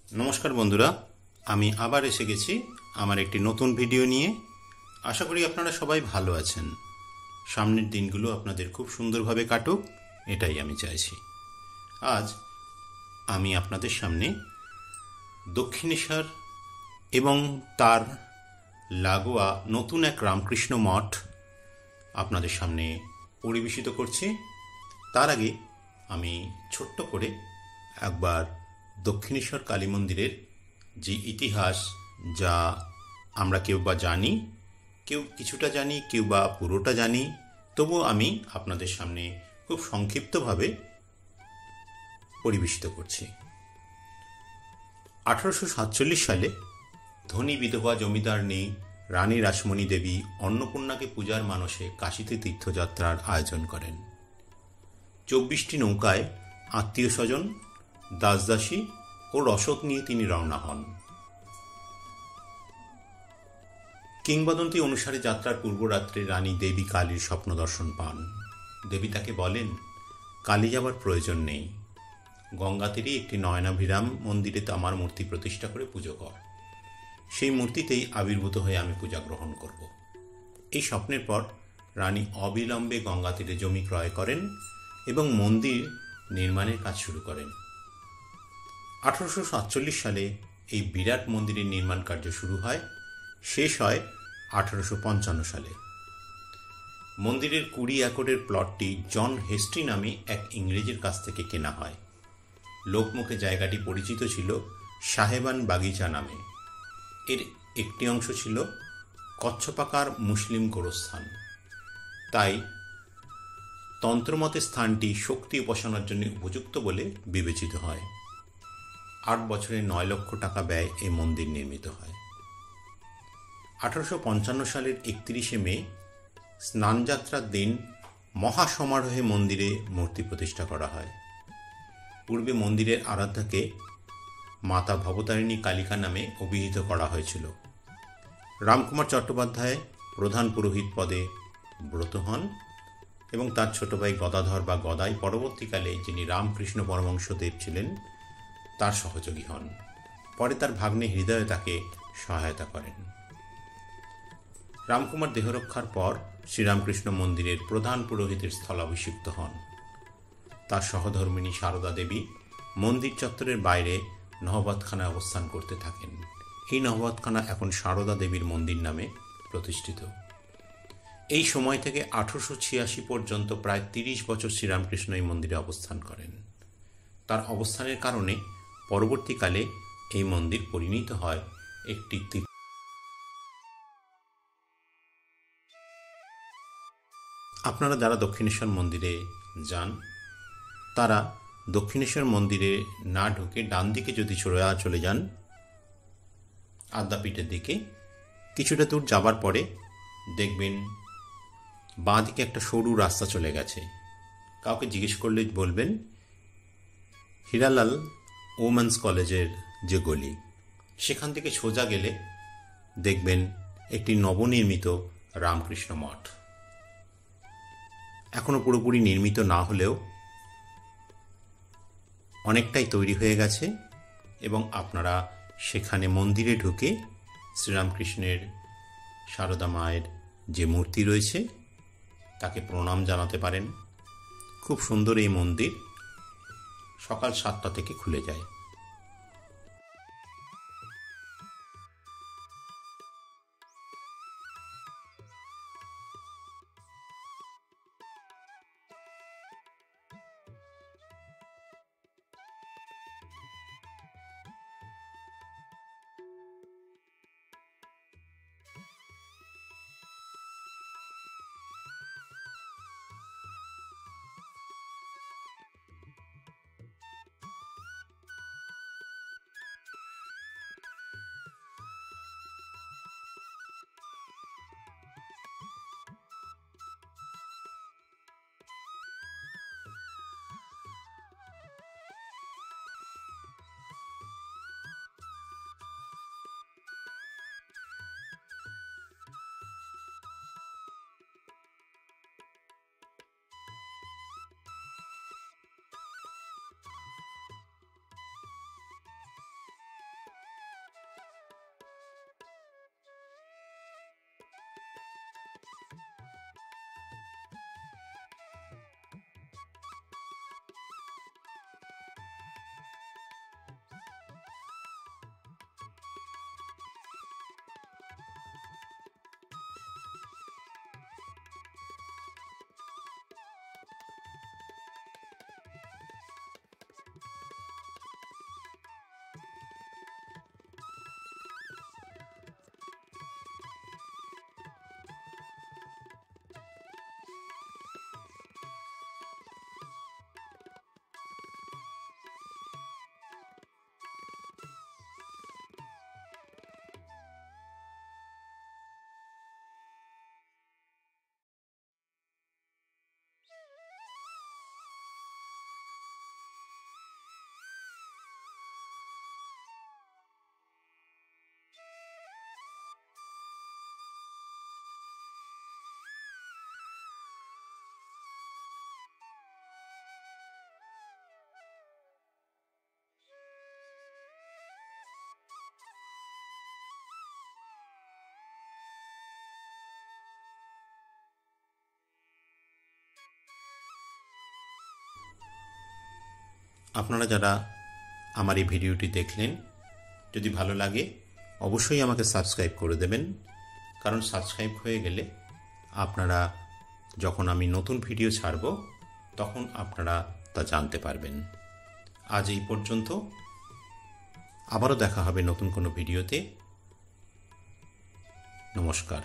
নমস্কার বন্ধুরা, আমি আবার এসে গেছি আমার একটি নতুন ভিডিও নিয়ে। আশা করি আপনারা সবাই ভালো আছেন। সামনের দিনগুলো আপনাদের খুব সুন্দরভাবে কাটুক, এটাই আমি চাইছি। আজ আমি আপনাদের সামনে দক্ষিণেশ্বর এবং তার লাগোয়া নতুন এক রামকৃষ্ণ মঠ আপনাদের সামনে পরিবেশিত করছি। তার আগে আমি ছোট্ট করে একবার দক্ষিণেশ্বর কালী মন্দিরের যে ইতিহাস, যা আমরা কেউ বা জানি, কেউ কিছুটা জানি, কেউ বা পুরোটা জানি, তবুও আমি আপনাদের সামনে খুব সংক্ষিপ্তভাবে পরিবেশিত করছি। 1847 সালে ধনী বিধবা জমিদারনী রানী রাসমণি দেবী অন্নপূর্ণাকে পূজার মানসে কাশীতে তীর্থযাত্রার আয়োজন করেন। 24টি নৌকায় আত্মীয় স্বজন, দাসদাসী ও রসদ নিয়ে তিনি রওনা হন। কিংবদন্তি অনুসারে যাত্রার পূর্বরাত্রে রানী দেবী কালীর স্বপ্ন দর্শন পান। দেবী তাকে বলেন, কালী যাবার প্রয়োজন নেই, গঙ্গা তীরে একটি নয়নাভিরাম মন্দিরে তামার মূর্তি প্রতিষ্ঠা করে পুজো কর, সেই মূর্তিতেই আবির্ভূত হয়ে আমি পূজা গ্রহণ করব। এই স্বপ্নের পর রানী অবিলম্বে গঙ্গা তীরে জমি ক্রয় করেন এবং মন্দির নির্মাণের কাজ শুরু করেন। 1847 সালে এই বিরাট মন্দিরের নির্মাণ কার্য শুরু হয়, শেষ হয় 1855 সালে। মন্দিরের 20 একরের প্লটটি জন হেস্টি নামে এক ইংরেজের কাছ থেকে কেনা হয়। লোকমুখে জায়গাটি পরিচিত ছিল সাহেবান বাগিচা নামে। এর একটি অংশ ছিল কচ্ছপাকার মুসলিম গোরস্থান। তাই তন্ত্রমতে স্থানটি শক্তি উপাসনার জন্য উপযুক্ত বলে বিবেচিত হয়। 8 বছরে 9 লক্ষ টাকা ব্যয় এই মন্দির নির্মিত হয়। 1855 সালের 31শে মে স্নানযাত্রার দিন মহাসমারোহে মন্দিরে মূর্তি প্রতিষ্ঠা করা হয়। পূর্বে মন্দিরের আরাধ্যাকে মাতা ভবতারিণী কালিকা নামে অভিহিত করা হয়েছিল। রামকুমার চট্টোপাধ্যায় প্রধান পুরোহিত পদে ব্রত হন এবং তার ছোট ভাই গদাধর বা গদাই পরবর্তীকালে, যিনি রামকৃষ্ণ পরমহংসদেব ছিলেন, তার সহযোগী হন। পরে তার ভাগ্নে হৃদয় তাকে সহায়তা করেন। রামকুমার দেহরক্ষার পর শ্রীরামকৃষ্ণ মন্দিরের প্রধান পুরোহিতের স্থলাভিষিক্ত হন। তার সহধর্মিণী সারদা দেবী মন্দির চত্বরের বাইরে নহবতখানায় অবস্থান করতে থাকেন। এই নহবতখানা এখন সারদা দেবীর মন্দির নামে প্রতিষ্ঠিত। এই সময় থেকে 1886 পর্যন্ত প্রায় 30 বছর শ্রীরামকৃষ্ণ এই মন্দিরে অবস্থান করেন। তার অবস্থানের কারণে পরবর্তীকালে এই মন্দির পরিণত হয় একটি তীর্থ। আপনারা যারা দক্ষিণেশ্বর মন্দিরে যান, তারা দক্ষিণেশ্বর মন্দিরে না ঢুকে ডান দিকে যদি চলে যান আদ্যাপীঠের দিকে, কিছুটা দূর যাবার পরে দেখবেন বাঁ দিকে একটা সরু রাস্তা চলে গেছে। কাউকে জিজ্ঞেস করলে বলবেন হীরালাল ওমেন্স কলেজের যে গলি, সেখান থেকে সোজা গেলে দেখবেন একটি নবনির্মিত রামকৃষ্ণ মঠ। এখনো পুরোপুরি নির্মিত না হলেও অনেকটাই তৈরি হয়ে গেছে এবং আপনারা সেখানে মন্দিরে ঢুকে শ্রীরামকৃষ্ণের, সারদা মায়ের যে মূর্তি রয়েছে তাকে প্রণাম জানাতে পারেন। খুব সুন্দর এই মন্দির, সকাল 7টা থেকে খুলে যায়। আপনারা যারা আমার এই ভিডিওটি দেখলেন, যদি ভালো লাগে অবশ্যই আমাকে সাবস্ক্রাইব করে দেবেন, কারণ সাবস্ক্রাইব হয়ে গেলে আপনারা যখন আমি নতুন ভিডিও ছাড়ব তখন আপনারা তা জানতে পারবেন। আজ এই পর্যন্ত, আবারও দেখা হবে নতুন কোনো ভিডিওতে। নমস্কার।